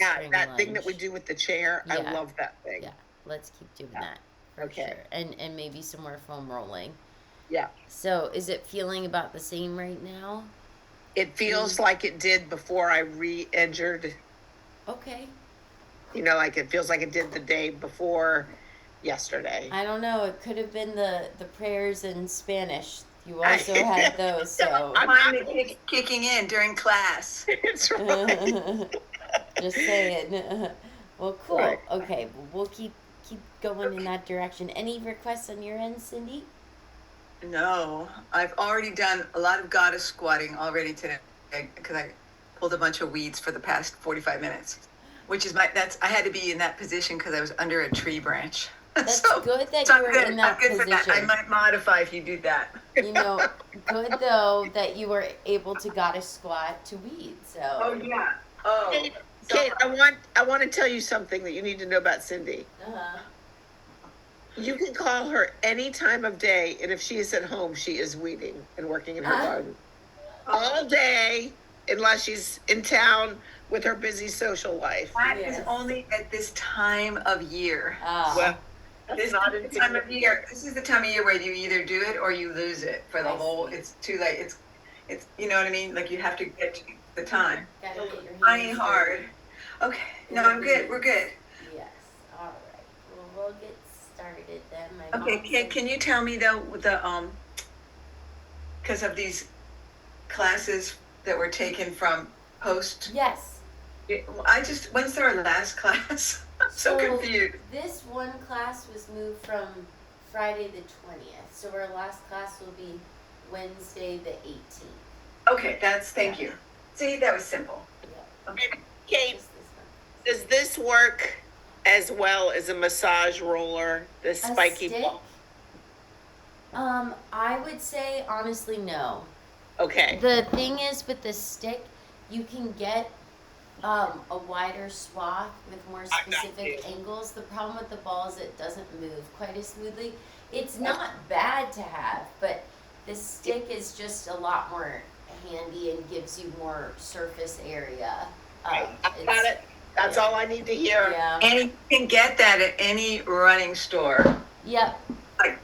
hamstring that lunge. thing that we do with the chair. I Yeah. love that thing. Yeah, let's keep doing Yeah. that for Okay. sure. And maybe some more foam rolling. Yeah. So is it feeling about the same right now? It feels like it did before I re-injured. Okay. You know, like it feels like it did the day before yesterday. I don't know. It could have been the prayers in Spanish. You also had those, so. I'm finally kicking in during class. It's right. Just saying. Well, cool. Right. Okay, well, we'll keep going in that direction. Any requests on your end, Cindy? No, I've already done a lot of goddess squatting already today because I pulled a bunch of weeds for the past 45 minutes, which is I had to be in that position because I was under a tree branch. That's good that you were in that I'm good for that. I position. might modify if you do that. You know, good though that you were able to goddess squat to weeds. So. Oh yeah. Oh. Kate, I want to tell you something that you need to know about Cindy. Uh-huh. You can call her any time of day, and if she is at home, she is weeding and working in her garden all day, unless she's in town with her busy social life. That is only at this time of year. Well, This is the time of year. This is the time of year where you either do it or you lose it for the whole. It's too late. It's you know what I mean. Like you have to get to the time. Gotta get your hands Trying hard. Okay. No, I'm good. We're good. Yes. All right. Well, we'll get started then. My Okay. mom said- Can you tell me though because of these classes that were taken from post? Yes. When's our last class? I'm so confused. This one class was moved from Friday the 20th. So our last class will be Wednesday the 18th. Okay, thank you. See, that was simple. Yeah. Okay. Kate, Just this one. does this work as well as a massage roller, this A spiky stick? ball? I would say honestly no. Okay. The thing is with the stick, you can get a wider swath with more specific angles. The problem with the ball is it doesn't move quite as smoothly. It's not bad to have, but the stick is just a lot more handy and gives you more surface area. I got it. That's all I need to hear. Yeah. And you can get that at any running store, Yep. like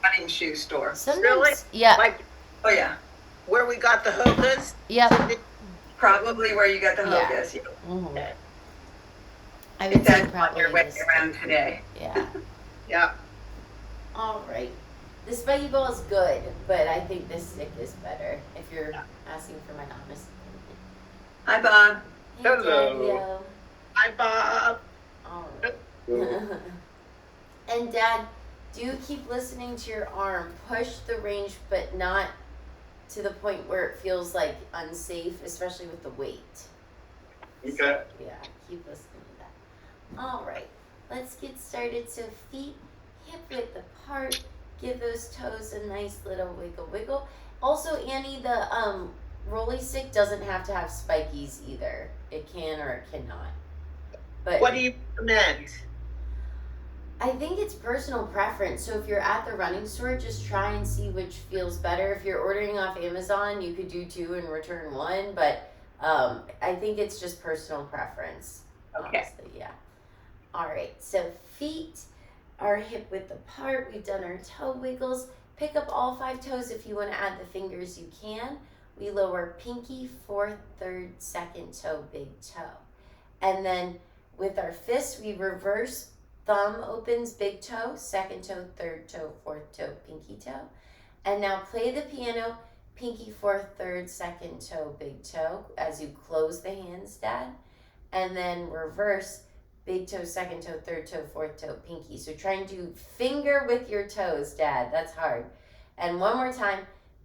running shoe store. Sometimes. Really? Yeah. Like Oh yeah, where we got the hokas? Yep. probably where you got the Yeah. Hogas. Mm-hmm. Okay. I If would say that's on probably your way this. around today. Yeah. Yeah. All right. The spiky ball is good, but I think this stick is better if you're asking for my honest opinion. Hi, Bob. Hey, Hello. Dad-yo. Hi, Bob. All right. And Dad, do keep listening to your arm. Push the range, but not to the point where it feels like unsafe, especially with the weight. Okay. Yeah, keep listening to that. All right, let's get started. So feet hip width apart. Give those toes a nice little wiggle wiggle. Also, Annie, the rolly stick doesn't have to have spikies either. It can or it cannot. But What do you recommend? I think it's personal preference. So if you're at the running store, just try and see which feels better. If you're ordering off Amazon, you could do 2 and return 1, but I think it's just personal preference. Okay. Honestly, yeah. All right. So feet are hip width apart. We've done our toe wiggles. Pick up all 5 toes. If you want to add the fingers, you can. We lower pinky, 4th, 3rd, 2nd toe, big toe. And then with our fists, we reverse. Thumb opens, big toe, 2nd toe, 3rd toe, 4th toe, pinky toe. And now play the piano, pinky, 4th, 3rd, 2nd toe, big toe, as you close the hands, Dad. And then reverse, big toe, 2nd toe, 3rd toe, 4th toe, pinky. So try and do finger with your toes, Dad. That's hard. And one more time,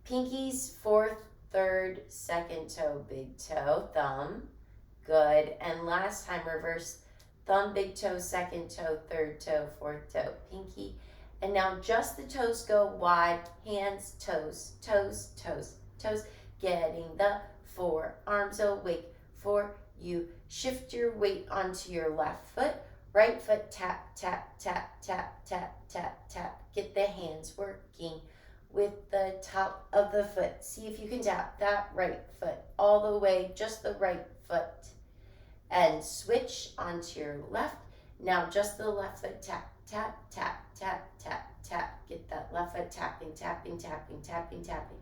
pinkies, 4th, 3rd, 2nd toe, big toe, thumb. Good. And last time, reverse, thumb, big toe, 2nd toe, 3rd toe, 4th toe, pinky. And now just the toes go wide, hands, toes, toes, toes, toes. Getting the forearms awake for you. Shift your weight onto your left foot. Right foot, tap, tap, tap, tap, tap, tap, tap. Get the hands working with the top of the foot. See if you can tap that right foot all the way, just the right foot. and switch onto your left. Now just the left foot, tap, tap, tap, tap, tap, tap. Get that left foot tapping, tapping, tapping, tapping, tapping.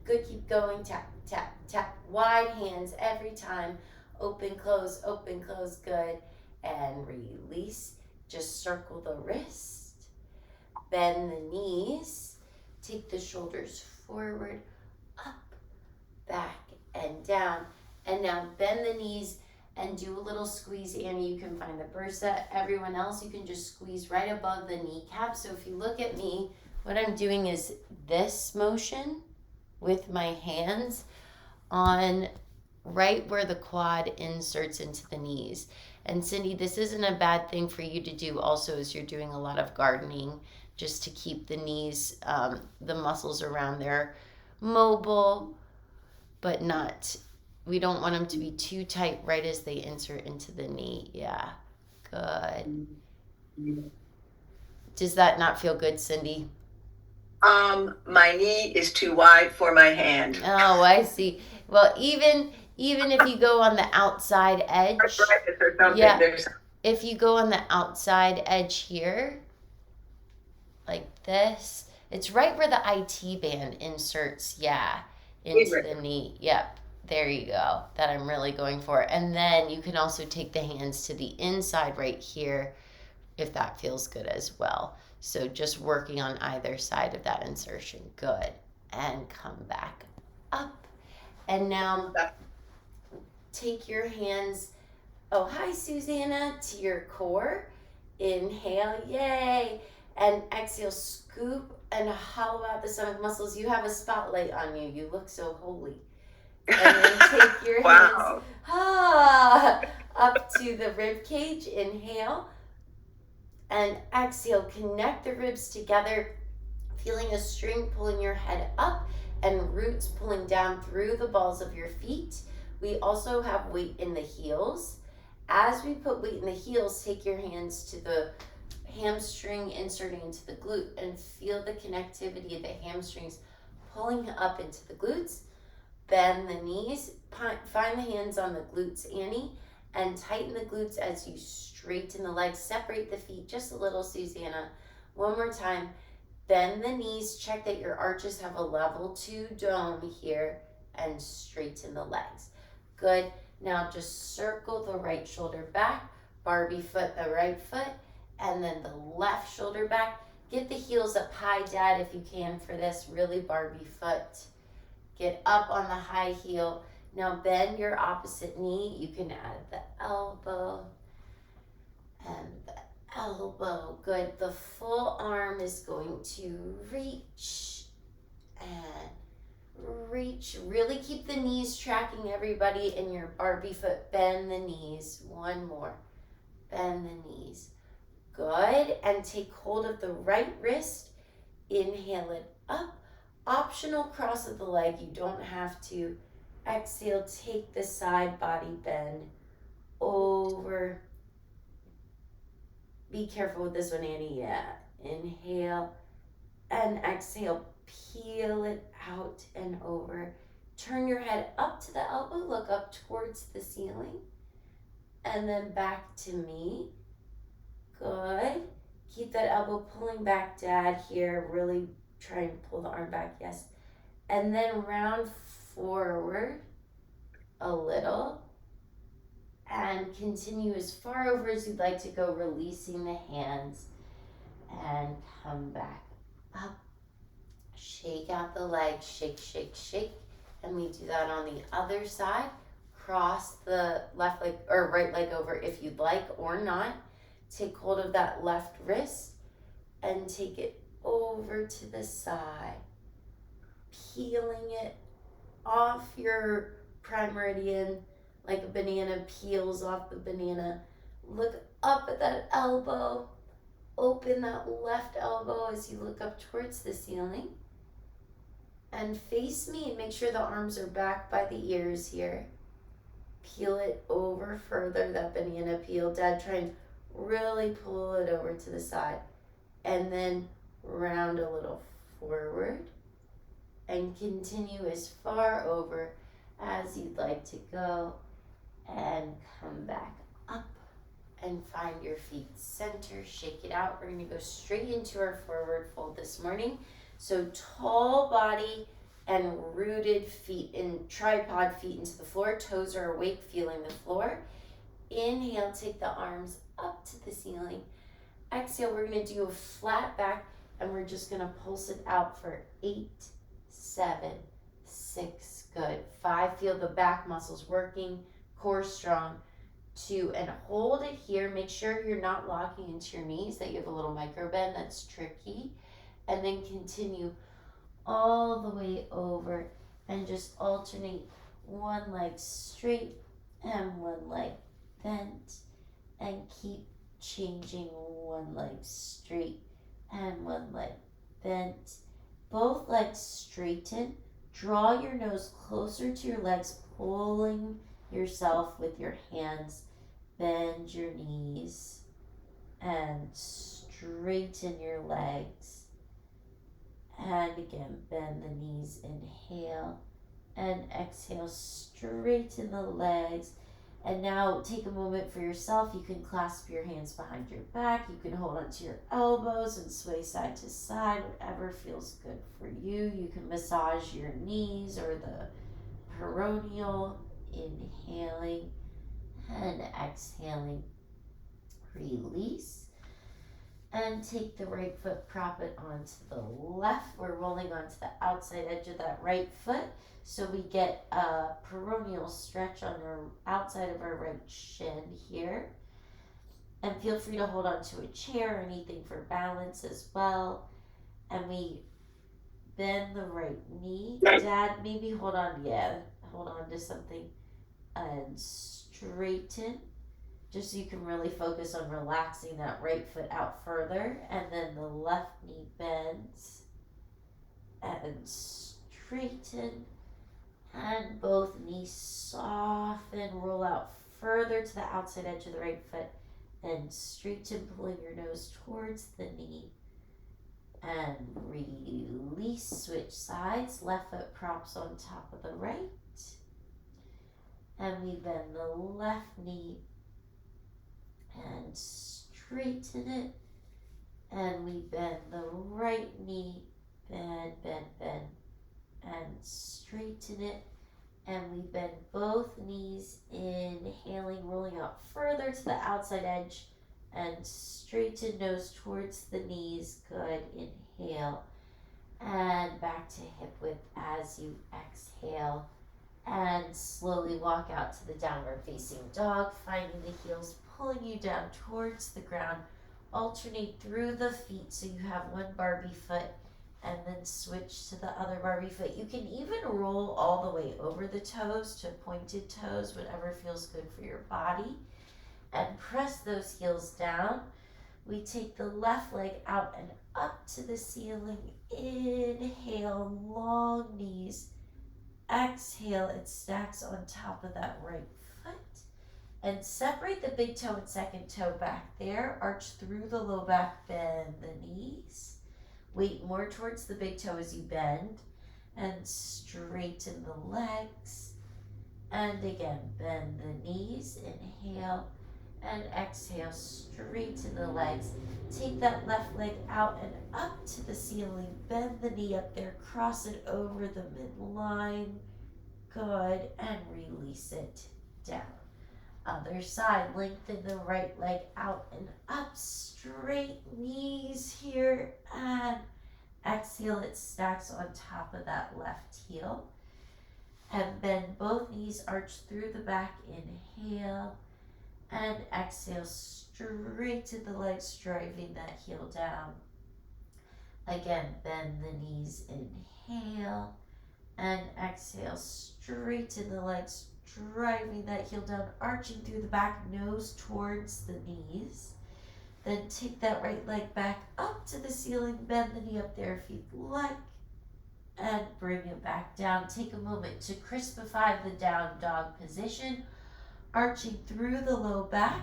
Good, keep going, tap, tap, tap. Wide hands every time. Open, close, good. And release. Just circle the wrist. Bend the knees. Take the shoulders forward, up, back, and down. And now bend the knees and do a little squeeze. Annie, you can find the bursa. Everyone else, you can just squeeze right above the kneecap. So if you look at me, what I'm doing is this motion with my hands on right where the quad inserts into the knees. And Cindy, this isn't a bad thing for you to do also as you're doing a lot of gardening, just to keep the knees, the muscles around there mobile, but not, we don't want them to be too tight right as they insert into the knee. Yeah, good. Does that not feel good, Cindy? My knee is too wide for my hand. Oh, I see. Well, even if you go on the outside edge, yeah, if you go on the outside edge here, like this, it's right where the IT band inserts, yeah, into the knee. Yep, there you go. That I'm really going for. And then you can also take the hands to the inside right here, if that feels good as well. So just working on either side of that insertion. Good. And come back up. And now take your hands, oh, hi, Susanna, to your core. Inhale, yay. And exhale, scoop and hollow out the stomach muscles. You have a spotlight on you. You look so holy. And then take your hands up to the rib cage. Inhale. And exhale, connect the ribs together, feeling a string pulling your head up and roots pulling down through the balls of your feet. We also have weight in the heels. As we put weight in the heels, take your hands to the hamstring inserting into the glute and feel the connectivity of the hamstrings pulling up into the glutes. Bend the knees, find the hands on the glutes, Annie, and tighten the glutes as you straighten the legs. Separate the feet just a little, Susanna. One more time. Bend the knees. Check that your arches have a level 2 dome here and straighten the legs. Good. Now just circle the right shoulder back. Barbie foot the right foot. And then the left shoulder back. Get the heels up high, Dad, if you can for this. Really Barbie foot. Get up on the high heel. Now bend your opposite knee. You can add the elbow and the elbow. Good. The full arm is going to reach and reach. Really keep the knees tracking, everybody, in your Barbie foot. Bend the knees. One more. Bend the knees. Good. And take hold of the right wrist. Inhale it up. Optional cross of the leg. You don't have to. Exhale, take the side body bend over. Be careful with this one, Annie. Yeah. Inhale and exhale. Peel it out and over. Turn your head up to the elbow. Look up towards the ceiling. And then back to me. Good. Keep that elbow pulling back, Dad, here. Really try and pull the arm back. Yes. And then round forward a little and continue as far over as you'd like to go, releasing the hands and come back up. Shake out the legs, shake, shake, shake. And we do that on the other side. Cross the left leg or right leg over if you'd like or not. Take hold of that left wrist and take it over to the side. Peeling it off your prime meridian like a banana peels off the banana. Look up at that elbow. Open that left elbow as you look up towards the ceiling. And face me and make sure the arms are back by the ears here. Peel it over further, that banana peel. Dad, try and really pull it over to the side. And then round a little forward. And continue as far over as you'd like to go. and come back up and find your feet center. Shake it out. We're going to go straight into our forward fold this morning. So tall body and rooted feet in tripod feet into the floor. Toes are awake, feeling the floor. Inhale, take the arms up to the ceiling. Exhale, we're going to do a flat back, and we're just going to pulse it out for 8, 7, 6, good. 5, feel the back muscles working, core strong. 2, and hold it here. Make sure you're not locking into your knees, that you have a little micro bend. That's tricky. And then continue all the way over and just alternate one leg straight and one leg bent, and keep changing one leg straight and one leg bent. Both legs straighten. Draw your nose closer to your legs, pulling yourself with your hands. Bend your knees and straighten your legs. And again, bend the knees. Inhale and exhale, straighten the legs. And now take a moment for yourself. You can clasp your hands behind your back. You can hold onto your elbows and sway side to side, whatever feels good for you. You can massage your knees or the peroneal. Inhaling and exhaling. Release. And take the right foot, prop it onto the left. We're rolling onto the outside edge of that right foot. So we get a peroneal stretch on our outside of our right shin here. And feel free to hold onto a chair or anything for balance as well. And we bend the right knee. Dad, maybe hold on to something. And straighten. Just so you can really focus on relaxing that right foot out further. And then the left knee bends. And straighten. And both knees soften, roll out further to the outside edge of the right foot. And straighten, pulling your nose towards the knee. And release, switch sides. Left foot props on top of the right. And we bend the left knee and straighten it. And we bend the right knee, bend, and straighten it. And we bend both knees, inhaling, rolling out further to the outside edge, and straighten, nose towards the knees. Good. Inhale. And back to hip width as you exhale. And slowly walk out to the downward facing dog, finding the heels pulling you down towards the ground. Alternate through the feet so you have one Barbie foot, and then switch to the other Barbie foot. You can even roll all the way over the toes to pointed toes, whatever feels good for your body. And press those heels down. We take the left leg out and up to the ceiling. Inhale, long knees. Exhale, it stacks on top of that right foot. And separate the big toe and second toe back there. Arch through the low back, bend the knees. Weight more towards the big toe as you bend. And straighten the legs. And again, bend the knees. Inhale and exhale, straighten the legs. Take that left leg out and up to the ceiling. Bend the knee up there, cross it over the midline. Good, and release it down. Other side, lengthen the right leg out and up, straight knees here, and exhale, it stacks on top of that left heel. And bend both knees, arch through the back, inhale, and exhale, straighten the legs, driving that heel down. Again, bend the knees, inhale, and exhale, straighten the legs, driving that heel down, arching through the back, nose towards the knees. Then take that right leg back up to the ceiling, bend the knee up there if you'd like, and bring it back down. Take a moment to crispify the down dog position, arching through the low back.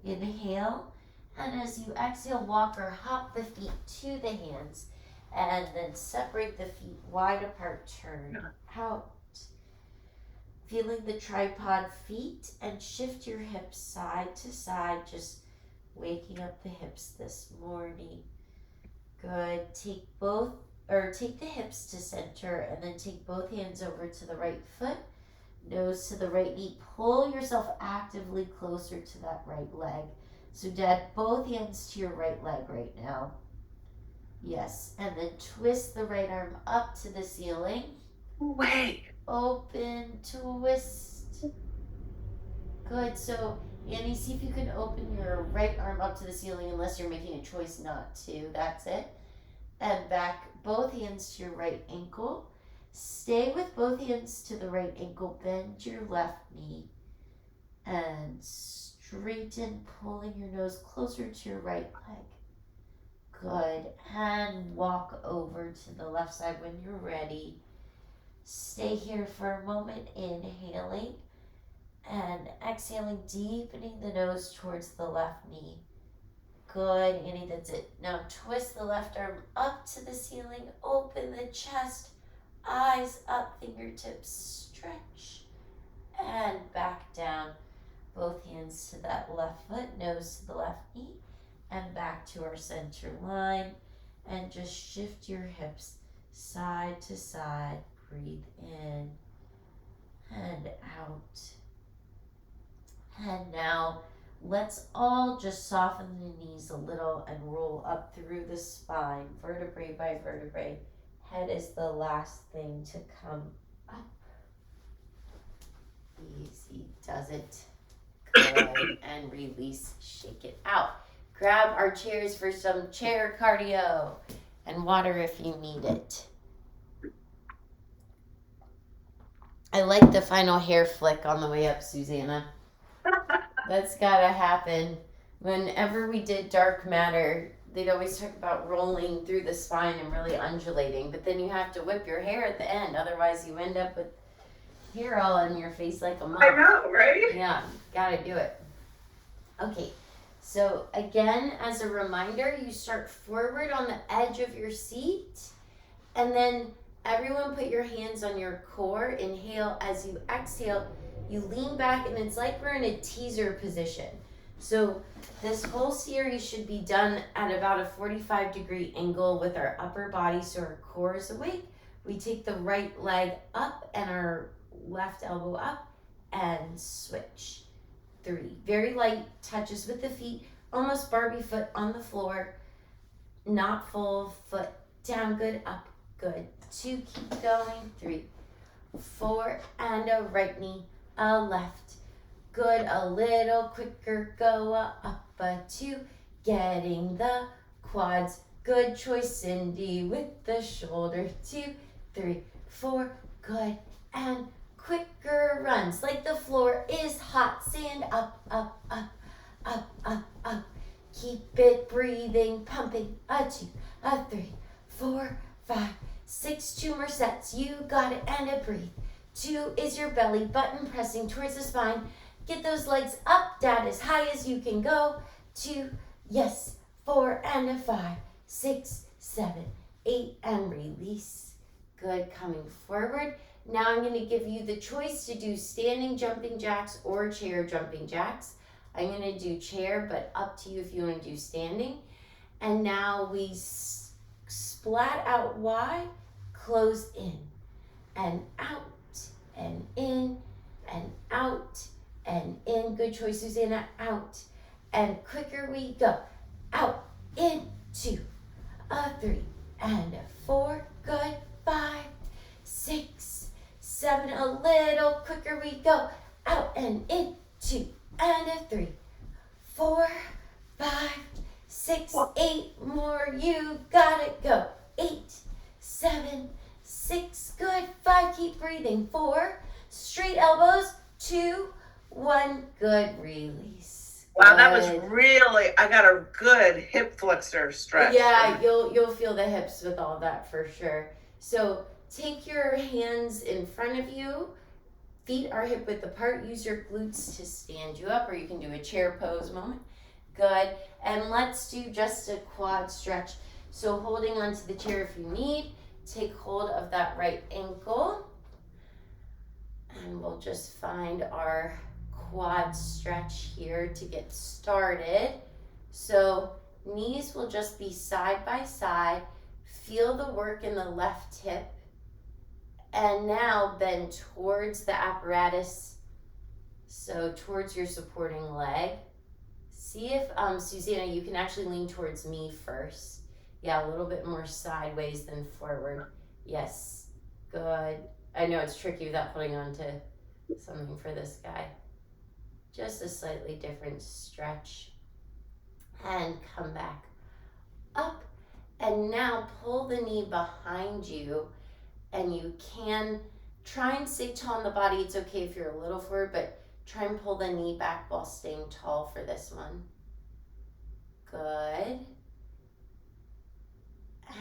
Inhale, and as you exhale, walk or hop the feet to the hands, and then separate the feet wide apart, turn out. feeling the tripod feet, and shift your hips side to side, just waking up the hips this morning. Good. Take the hips to center, and then take both hands over to the right foot, nose to the right knee. Pull yourself actively closer to that right leg. So Dad, both hands to your right leg right now. Yes, and then twist the right arm up to the ceiling. Wait. Open, twist. Good. So Annie, see if you can open your right arm up to the ceiling unless you're making a choice not to. That's it. And back both hands to your right ankle. Stay with both hands to the right ankle. Bend your left knee. And straighten, pulling your nose closer to your right leg. Good. And walk over to the left side when you're ready. Stay here for a moment, inhaling and exhaling, deepening the nose towards the left knee. Good, Annie, that's it. Now twist the left arm up to the ceiling, open the chest, eyes up, fingertips stretch, and back down. Both hands to that left foot, nose to the left knee, and back to our center line. And just shift your hips side to side. Breathe in and out. And now let's all just soften the knees a little and roll up through the spine, vertebrae by vertebrae. Head is the last thing to come up. Easy does it. Good. And release, shake it out. Grab our chairs for some chair cardio and water if you need it. I like the final hair flick on the way up, Susanna. That's gotta happen. Whenever we did dark matter, they'd always talk about rolling through the spine and really undulating, but then you have to whip your hair at the end, otherwise you end up with hair all on your face like a mop. I know, right? Yeah, gotta do it. Okay, so again, as a reminder, you start forward on the edge of your seat, and then everyone put your hands on your core. Inhale. As you exhale, you lean back, and it's like we're in a teaser position. So this whole series should be done at about a 45-degree angle with our upper body so our core is awake. We take the right leg up and our left elbow up and switch. 3. Very light touches with the feet, almost Barbie foot on the floor. Not full, foot down, good, up, good. 2, keep going. 3, 4, and a right knee, a left. Good, a little quicker, go up, a 2, getting the quads. Good choice, Cindy, with the shoulder. 2, 3, 4, good, and quicker runs like the floor is hot. Sand up, up, up, up, up, up. Keep it breathing, pumping. A 2, a 3, 4, 5, 6, 2 more sets. You got it, and a breathe. 2 is your belly button pressing towards the spine. Get those legs up, Dad, as high as you can go. 2, yes, 4, and a 5, 6, 7, 8, and release. Good, coming forward. Now I'm going to give you the choice to do standing jumping jacks or chair jumping jacks. I'm going to do chair, but up to you if you want to do standing. And now we splat out wide, close in, and out, and in, and out, and in. Good choice, Susanna. Out, and quicker we go. Out, in, 2, a 3, and a 4. Good, 5, 6, 7. A little quicker we go. Out and in, 2, and a 3, 4, 5, 6, 8 more. You gotta go. 8, 7, 6. Good. 5. Keep breathing. 4. Straight elbows. 2, 1. Good. Release. Wow, that was Good. really, I got a good hip flexor stretch. Yeah, you'll feel the hips with all that for sure. So take your hands in front of you. Feet are hip width apart. Use your glutes to stand you up, or you can do a chair pose moment. Good. And let's do just a quad stretch. So holding onto the chair if you need. Take hold of that right ankle. And we'll just find our quad stretch here to get started. So knees will just be side by side. Feel the work in the left hip. And now bend towards the apparatus, so towards your supporting leg. See if, Susanna, you can actually lean towards me first. Yeah, a little bit more sideways than forward. Yes, good. I know it's tricky without holding on to something for this guy. Just a slightly different stretch. And come back up. And now pull the knee behind you. And you can try and stay tall in the body. It's okay if you're a little forward, but try and pull the knee back while staying tall for this one. Good.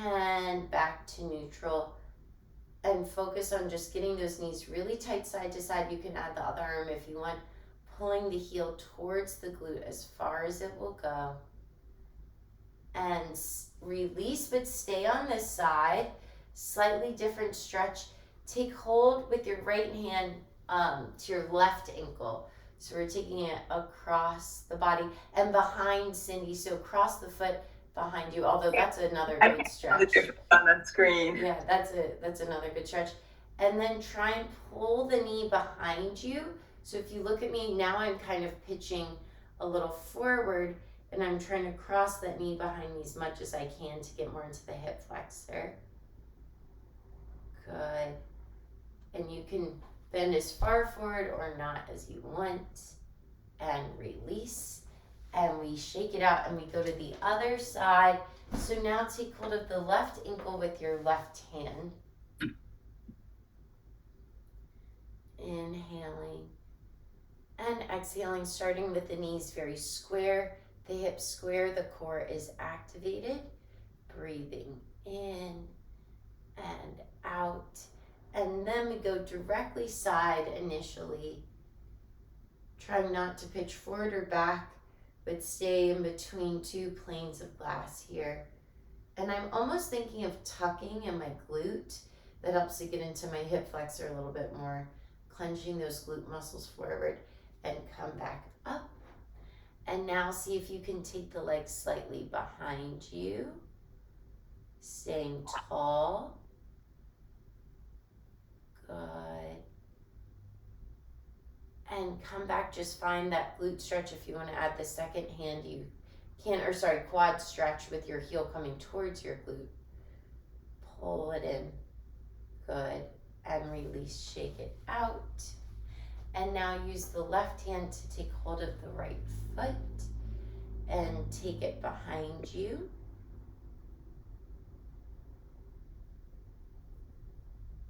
And back to neutral. And focus on just getting those knees really tight side to side. You can add the other arm if you want. Pulling the heel towards the glute as far as it will go. And release, but stay on this side. Slightly different stretch. Take hold with your right hand to your left ankle. So we're taking it across the body and behind Cindy. So cross the foot behind you, although that's another good stretch. On that screen. Yeah, that's another good stretch. And then try and pull the knee behind you. So if you look at me, now I'm kind of pitching a little forward and I'm trying to cross that knee behind me as much as I can to get more into the hip flexor. Good. And you can bend as far forward or not as you want. And release. And we shake it out and we go to the other side. So now take hold of the left ankle with your left hand. Inhaling and exhaling, starting with the knees very square, the hips square, the core is activated. Breathing in and out. And then we go directly side initially. Try not to pitch forward or back, but stay in between two planes of glass here. And I'm almost thinking of tucking in my glute. That helps to get into my hip flexor a little bit more. Clenching those glute muscles forward and come back up. And now see if you can take the legs slightly behind you. Staying tall. Good. And come back, just find that glute stretch. If you want to add the second hand, you can, or sorry, quad stretch with your heel coming towards your glute. Pull it in. Good. And release, shake it out. And now use the left hand to take hold of the right foot and take it behind you.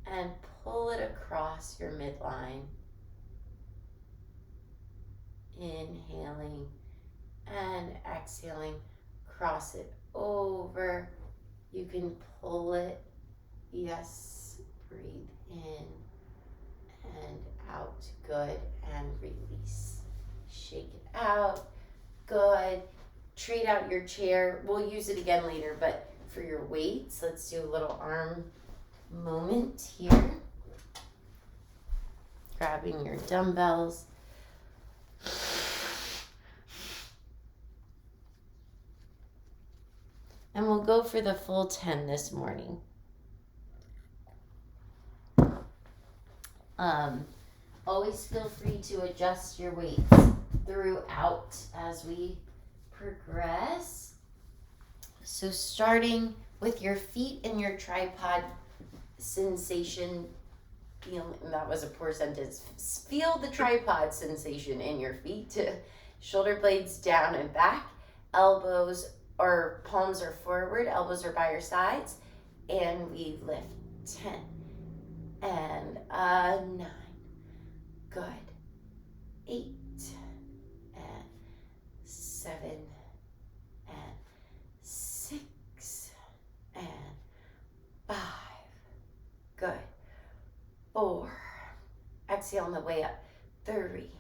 And pull it across your midline. Inhaling and exhaling. Cross it over. You can pull it. Yes. Breathe in and out. Good. And release. Shake it out. Good. Trade out your chair. We'll use it again later, but for your weights, let's do a little arm moment here. Grabbing your dumbbells. And we'll go for the full 10 this morning. Always feel free to adjust your weights throughout as we progress. So starting with your feet and your tripod sensation, that was a poor sentence. Feel the tripod sensation in your feet. Shoulder blades down and back, elbows or palms are forward, elbows are by your sides, and we lift 10 and 9. Good. 8 and 7 and 6 and 5. Good. 4. Exhale on the way up. 3.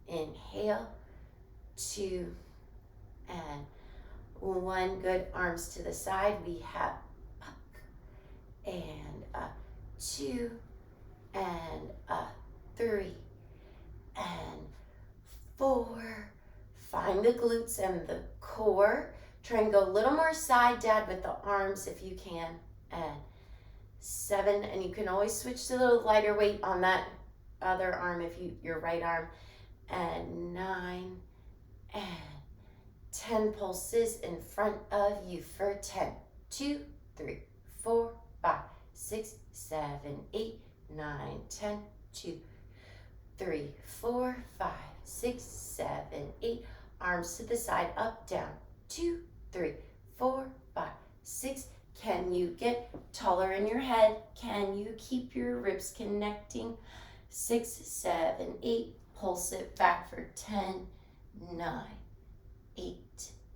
Inhale. 2 and 1. Good. Arms to the side. We have up and up. 2 and up. 3, and 4. Find the glutes and the core. Try and go a little more side, Dad, with the arms if you can. And 7, and you can always switch to the lighter weight on that other arm if your right arm. And 9, and 10 pulses in front of you for 10. 2, 3, 4, 5, 6, 7, 8, 9, 10. 2, 3, 4, 5, 6, 7, 8. Arms to the side, up, down. 2, 3, 4, 5, 6. Can you get taller in your head? Can you keep your ribs connecting? 6, 7, 8. Pulse it back for 10, 9, 8,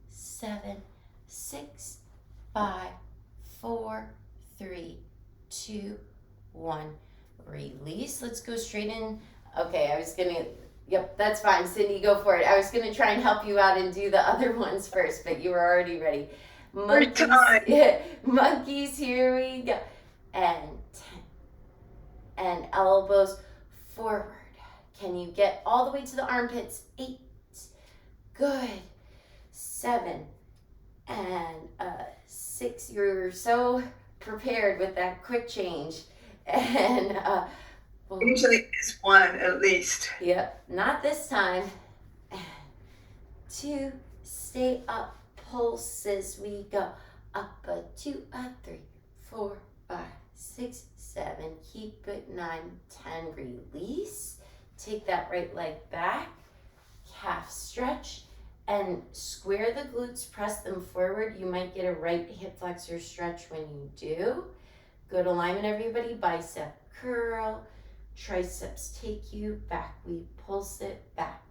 7, 6, 5, 4, 3, 2, 1. Release. Let's go straight in. Okay, yep, that's fine. Cindy, go for it. I was gonna try and help you out and do the other ones first, but you were already ready. Monkeys, monkeys, here we go. And 10. And elbows forward. Can you get all the way to the armpits? 8. Good. 7. And 6. You're so prepared with that quick change. And usually it's 1 at least. Yep, not this time. 2. Stay up. Pulses. We go up. A 2, a 3, 4, 5, 6, 7. Keep it. 9, 10. Release. Take that right leg back, calf stretch, and square the glutes, press them forward. You might get a right hip flexor stretch when you do. Good alignment, everybody. Bicep curl, triceps take you back. We pulse it back.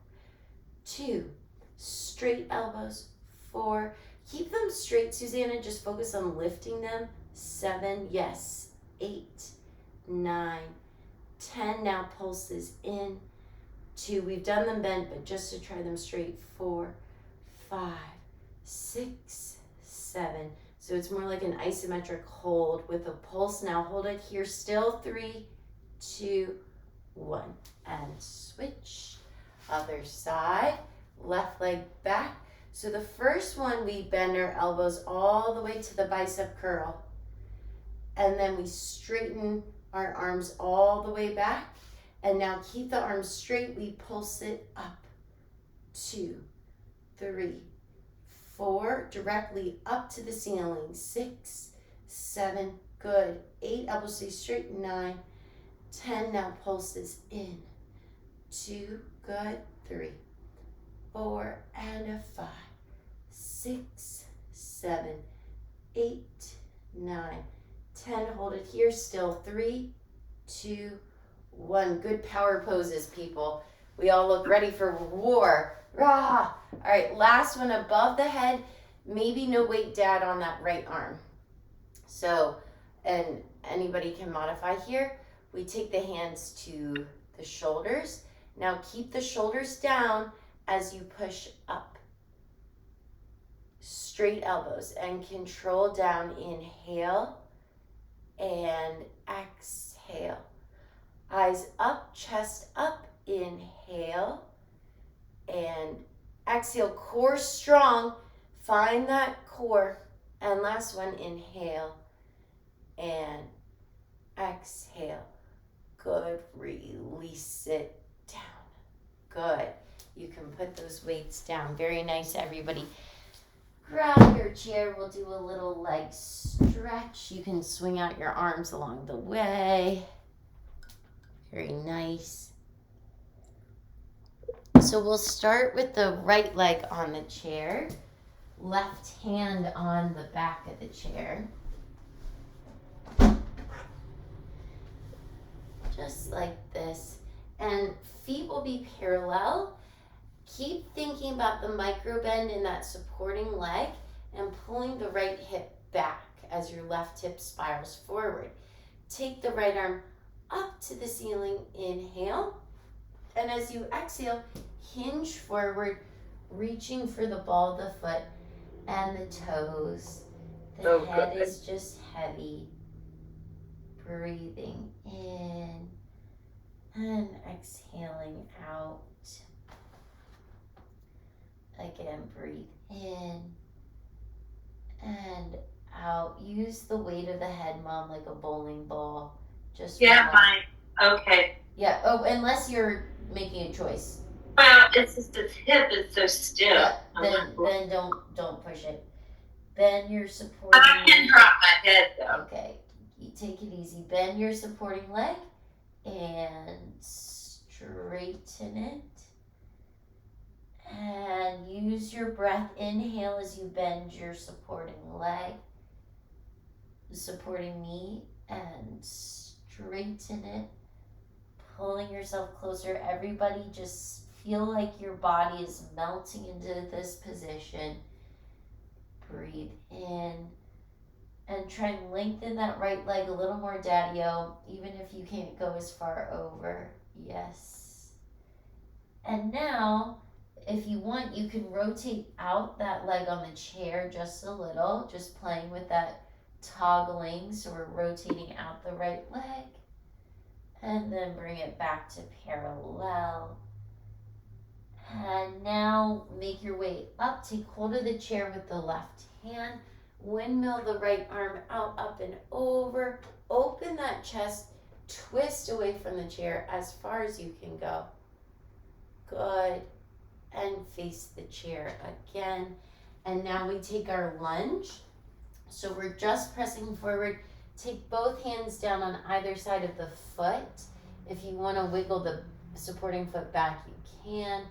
2, straight elbows. 4, keep them straight, Susanna. Just focus on lifting them. 7, yes. 8, 9, 10, now pulses in. 2, we've done them bent, but just to try them straight. 4, 5, 6, 7. So it's more like an isometric hold with a pulse. Now hold it here still. 3, 2, 1. And switch. Other side. Left leg back. So the first one, we bend our elbows all the way to the bicep curl. And then we straighten our arms all the way back. And now keep the arms straight. We pulse it up. 2, 3, 4. Directly up to the ceiling. 6, 7. Good. 8. Elbows stay straight. 9, 10. Now pulses in. 2. Good. 3, 4. And a 5, 6, 7, 8, 9, 10. Hold it here still. 3, 2, 1. Good power poses, people. We all look ready for war. Rah! All right, last one above the head. Maybe no weight, Dad, on that right arm. So, and anybody can modify here. We take the hands to the shoulders. Now keep the shoulders down as you push up. Straight elbows and control down. Inhale and exhale. Eyes up, chest up. Inhale and exhale. Core strong. Find that core. And last one, inhale and exhale. Good. Release it down. Good. You can put those weights down. Very nice, everybody. Grab your chair. We'll do a little leg stretch. You can swing out your arms along the way. Very nice. So we'll start with the right leg on the chair. Left hand on the back of the chair. Just like this. And feet will be parallel. Keep thinking about the micro bend in that supporting leg and pulling the right hip back as your left hip spirals forward. Take the right arm up to the ceiling. Inhale. And as you exhale, hinge forward, reaching for the ball of the foot and the toes. The head is just heavy. Breathing in And exhaling out. Again, breathe in and out. Use the weight of the head, Mom, like a bowling ball. Just Yeah, relax. fine. Okay. Yeah. Oh, unless you're making a choice. Well, it's just the hip is so stiff. Yeah. Then don't push it. Bend your supporting. I can drop my head though. Okay. You take it easy. Bend your supporting leg and straighten it. And use your breath. Inhale as you bend your supporting leg, supporting knee, and straighten it, pulling yourself closer. Everybody just feel like your body is melting into this position. Breathe in and try and lengthen that right leg a little more, Daddy-O, even if you can't go as far over. Yes. And now, if you want, you can rotate out that leg on the chair just a little, just playing with that toggling. So we're rotating out the right leg and then bring it back to parallel. And now make your way up. Take hold of the chair with the left hand. Windmill the right arm out, up and over. Open that chest. Twist away from the chair as far as you can go. Good. And face the chair again. And now we take our lunge. So we're just pressing forward. Take both hands down on either side of the foot. If you want to wiggle the supporting foot back, you can.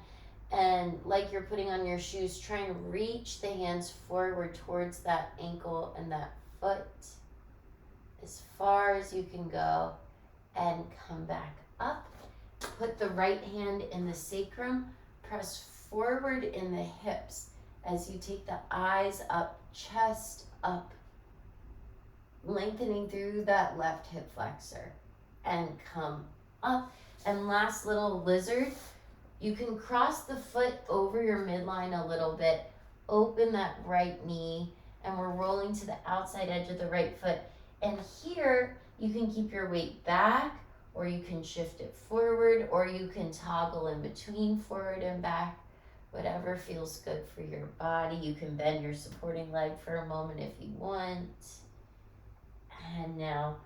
And like you're putting on your shoes, try and reach the hands forward towards that ankle and that foot as far as you can go. And come back up. Put the right hand in the sacrum. Press forward in the hips as you take the eyes up, chest up, lengthening through that left hip flexor and come up. And last little lizard, you can cross the foot over your midline a little bit, open that right knee, and we're rolling to the outside edge of the right foot. And here you can keep your weight back, or you can shift it forward, or you can toggle in between forward and back, whatever feels good for your body. You can bend your supporting leg for a moment if you want. And now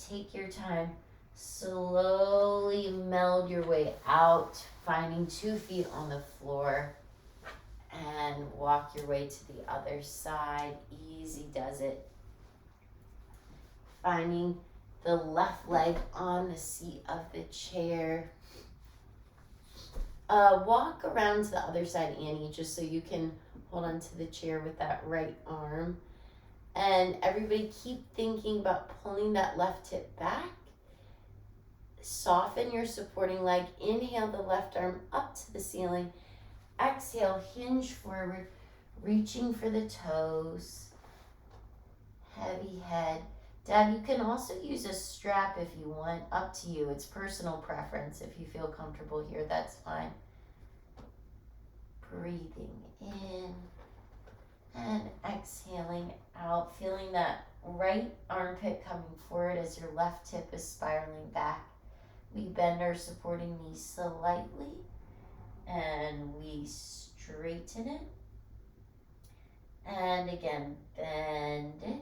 take your time, slowly meld your way out, finding 2 feet on the floor, and walk your way to the other side. Easy does it. Finding the left leg on the seat of the chair. Walk around to the other side, Annie, just so you can hold onto the chair with that right arm. And everybody keep thinking about pulling that left hip back. Soften your supporting leg. Inhale the left arm up to the ceiling. Exhale, hinge forward, reaching for the toes. Heavy head. Dad, you can also use a strap if you want, up to you. It's personal preference. If you feel comfortable here, that's fine. Breathing in and exhaling out, feeling that right armpit coming forward as your left hip is spiraling back. We bend our supporting knee slightly and we straighten it. And again, bend it.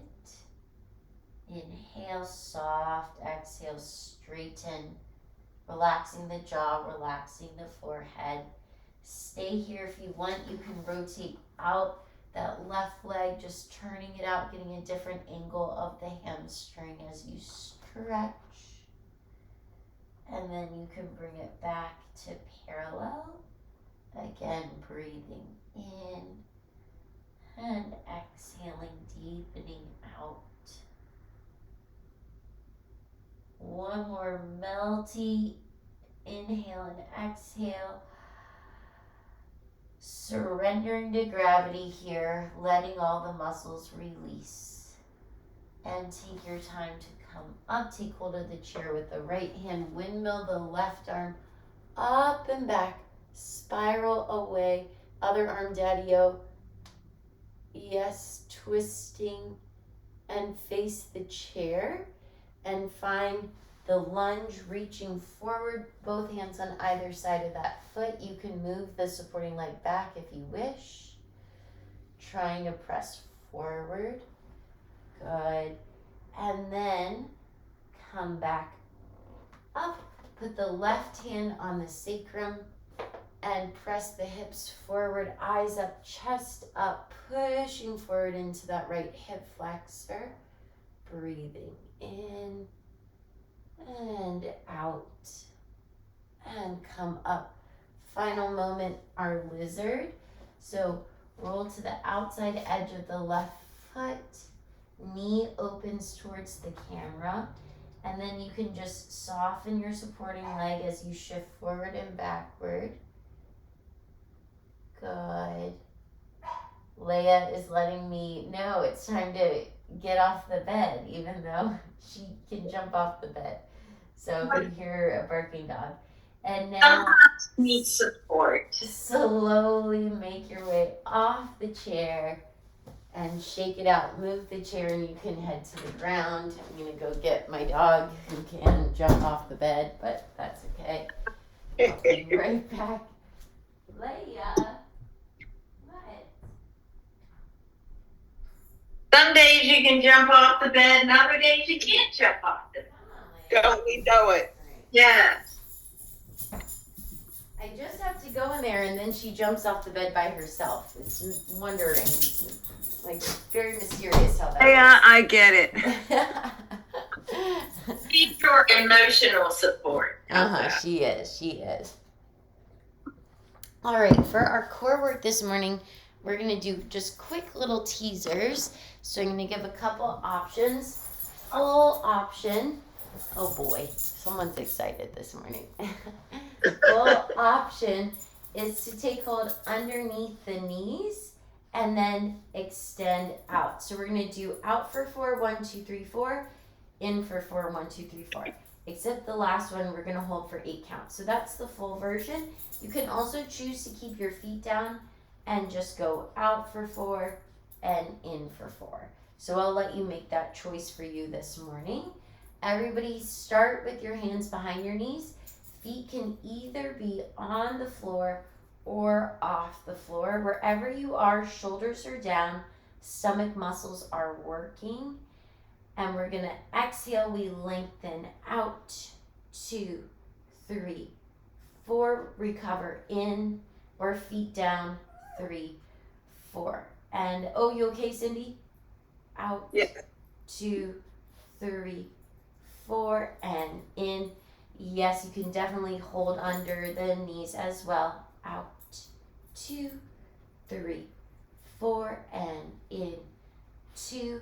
Inhale, soft. Exhale, straighten. Relaxing the jaw, relaxing the forehead. Stay here if you want. You can rotate out that left leg, just turning it out, getting a different angle of the hamstring as you stretch. And then you can bring it back to parallel. Again, breathing in and exhaling, deepening out. One more melty inhale and exhale. Surrendering to gravity here, letting all the muscles release. And take your time to come up. Take hold of the chair with the right hand. Windmill the left arm up and back. Spiral away. Other arm, Daddy-O. Yes, twisting and face the chair. And find the lunge, reaching forward, both hands on either side of that foot. You can move the supporting leg back if you wish. Trying to press forward. Good. And then come back up. Put the left hand on the sacrum and press the hips forward, eyes up, chest up, pushing forward into that right hip flexor. Breathing in and out and come up. Final moment, our lizard. So roll to the outside edge of the left foot, knee opens towards the camera, and then you can just soften your supporting leg as you shift forward and backward. Good. Leia is letting me know it's time to get off the bed, even though she can jump off the bed. So if you hear a barking dog. And now Need support. slowly make your way off the chair and shake it out. Move the chair and you can head to the ground. I'm gonna go get my dog who can jump off the bed, but that's okay. I'll be right back. Leia, what? Some days you can jump off the bed, and other days you can't jump off the bed. Come on, Leia. Don't we know it? Yeah. I just have to go in there and then she jumps off the bed by herself. It's wondering, like, very mysterious how that Yeah, I get it. works. Need your emotional support. She is. All right, for our core work this morning, we're gonna do just quick little teasers. So I'm gonna give a couple options. Full option. Oh boy, someone's excited this morning. Full option is to take hold underneath the knees and then extend out. So we're gonna do out for 4, 1, 2, 3, 4, in for 4, 1, 2, 3, 4. Except the last one, we're gonna hold for 8 counts. So that's the full version. You can also choose to keep your feet down and just go out for 4 and in for 4. So I'll let you make that choice for you this morning. Everybody start with your hands behind your knees. Feet can either be on the floor or off the floor. Wherever you are, shoulders are down, stomach muscles are working. And we're gonna exhale, we lengthen out, 2, 3, 4, recover in, or feet down, 3, 4. And, oh, you okay, Cindy? Out, Yeah. 2, 3, 4, and in. Yes, you can definitely hold under the knees as well. Out, 2, 3, 4, and in, 2,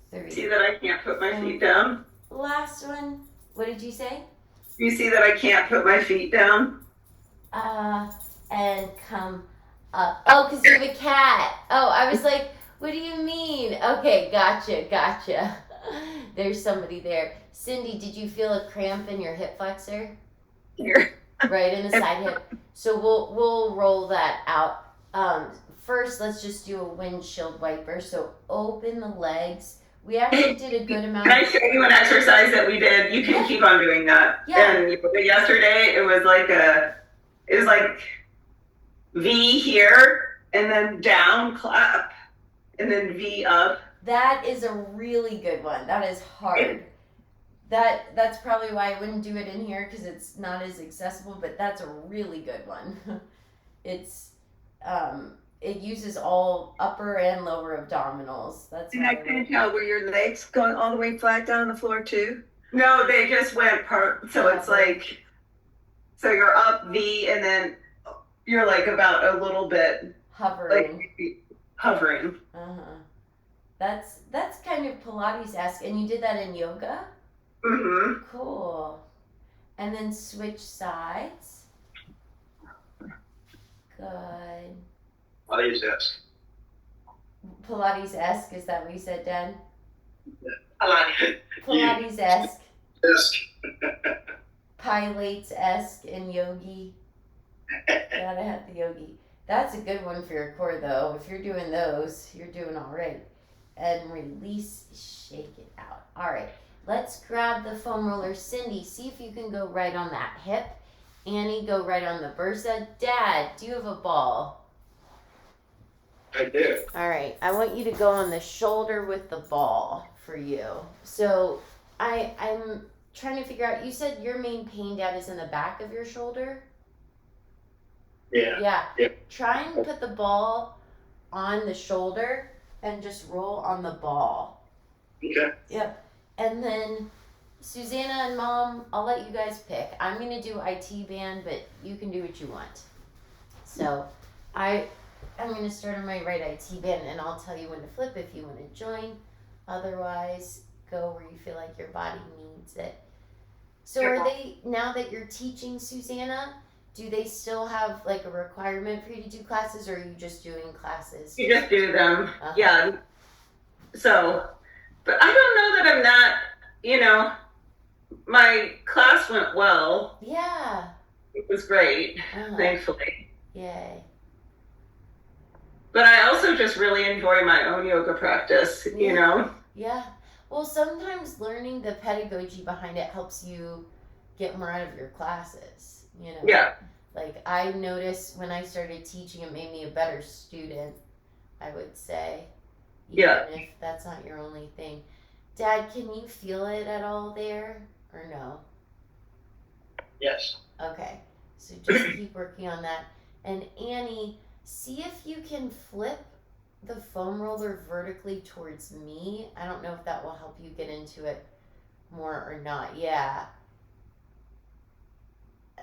3. See that I can't put my feet down? Last one. What did you say? You see that I can't put my feet down? And come up. Oh, because you have a cat. Oh, I was like, what do you mean? Okay, gotcha. There's somebody there. Cindy, did you feel a cramp in your hip flexor? Here. Right in the side hip. So we'll roll that out. First, let's just do a windshield wiper. So open the legs. We actually did a good amount. Can I show you an exercise that we did? You can keep on doing that. Yeah. And yesterday it was like V here and then down clap and then V up. That is a really good one. That is hard. That's probably why I wouldn't do it in here because it's not as accessible, but that's a really good one. It's it uses all upper and lower abdominals. That's And why I couldn't tell, were your legs going all the way flat down on the floor too? No, they just went part. So it's like, so you're up V and then you're like about a little bit hovering. like hovering. That's kind of Pilates-esque, and you did that in yoga? Mm-hmm. Cool. And then switch sides. Good. What is this? Pilates-esque, is that what you said, Dad? Pilates. Pilates-esque. Disc. Pilates-esque and yogi. Gotta have the yogi. That's a good one for your core, though. If you're doing those, you're doing all right. And release, shake it out. All right. Let's grab the foam roller. Cindy, see if you can go right on that hip. Annie, go right on the bursa. Dad, do you have a ball? I do. All right, I want you to go on the shoulder with the ball for you. So I'm trying to figure out, you said your main pain, Dad, is in the back of your shoulder? Yeah. Yeah. Try and put the ball on the shoulder and just roll on the ball. Okay. Yep. And then Susanna and Mom, I'll let you guys pick. I'm going to do IT band, but you can do what you want. So I'm going to start on my right IT band, and I'll tell you when to flip if you want to join. Otherwise, go where you feel like your body needs it. So are they, now that you're teaching, Susanna, do they still have like a requirement for you to do classes, or are you just doing classes? You just do them. Uh-huh. Yeah. So, but I don't know that I'm not, you know, my class went well. Yeah. It was great, Uh-huh. thankfully. Yay. But I also just really enjoy my own yoga practice, you know? Yeah. Well, sometimes learning the pedagogy behind it helps you get more out of your classes, you know? Yeah. Like, I noticed when I started teaching, it made me a better student, I would say. Even Yeah. if that's not your only thing. Dad, can you feel it at all there, or no? Yes. Okay. So just keep working on that. And Annie, see if you can flip the foam roller vertically towards me. I don't know if that will help you get into it more or not. Yeah.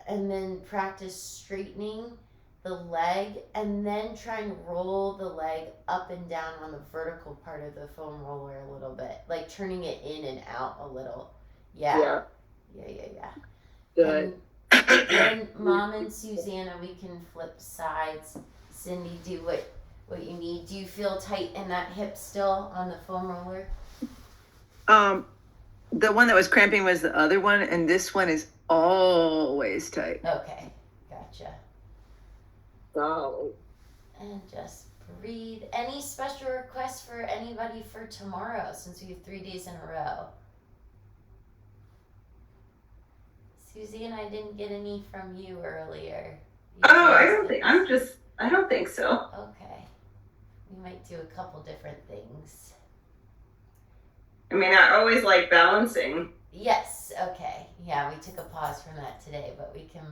And then practice straightening the leg, and then try and roll the leg up and down on the vertical part of the foam roller a little bit, like turning it in and out a little. Yeah. Yeah. Good. And Mom and Susanna, we can flip sides. Cindy, do what you need. Do you feel tight in that hip still on the foam roller? The one that was cramping was the other one, and this one is always tight. Okay, gotcha. Oh. And just breathe. Any special requests for anybody for tomorrow, since we have 3 days in a row? Susie and I didn't get any from you earlier. Oh, I don't think so. Okay. We might do a couple different things. I mean, I always like balancing. Yes, okay. Yeah, we took a pause from that today, but we can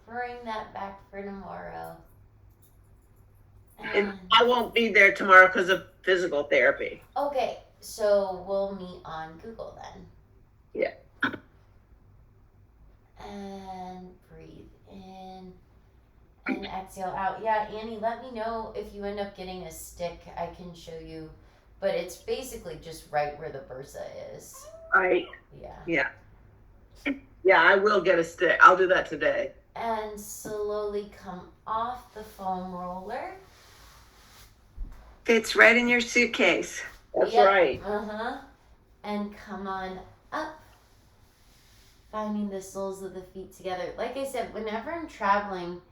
bring that back for tomorrow. And I won't be there tomorrow because of physical therapy. Okay, so we'll meet on Google then. Yeah. And breathe in and exhale out. Yeah, Annie, let me know if you end up getting a stick. I can show you, but it's basically just right where the bursa is. Right. Yeah. Yeah, I will get a stick. I'll do that today. And slowly come off the foam roller. Fits right in your suitcase. That's Yep. right. And come on up. Finding the soles of the feet together. Like I said, whenever I'm traveling,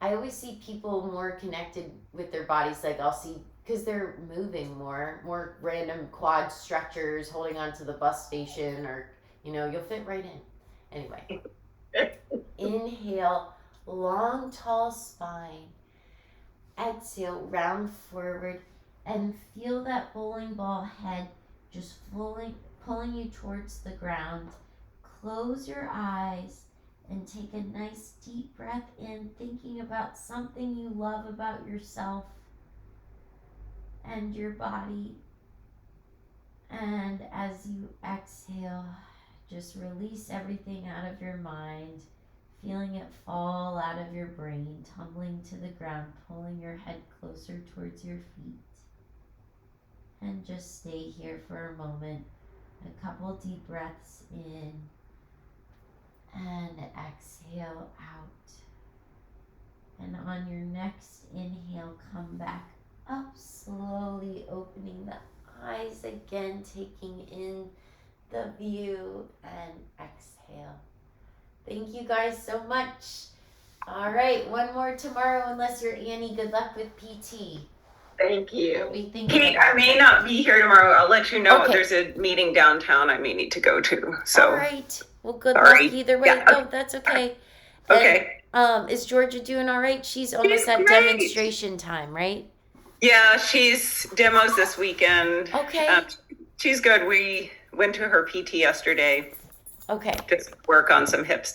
I always see people more connected with their bodies. Like I'll see, because they're moving more random quad stretchers, holding on to the bus station, or, you know, you'll fit right in. Anyway. Inhale, long, tall spine. Exhale, round forward, and feel that bowling ball head just pulling you towards the ground. Close your eyes and take a nice deep breath in, thinking about something you love about yourself and your body. And as you exhale, just release everything out of your mind, feeling it fall out of your brain, tumbling to the ground, pulling your head closer towards your feet. And just stay here for a moment. A couple deep breaths in and exhale out. And on your next inhale, come back up, slowly opening the eyes again, taking in the view, and exhale. Thank you guys so much. All right, one more tomorrow, unless you're Annie. Good luck with PT. Thank you. We think Kate, I may not be here tomorrow. I'll let you know. Okay. There's a meeting downtown I may need to go to. All So, right. Well, good Sorry. luck either way. Yeah. No, that's okay. And, okay. is Georgia doing all right? She's almost at great. demonstration time, right? Yeah, she's demos this weekend. Okay. She's good. We went to her PT yesterday Okay. to work on some hip stuff.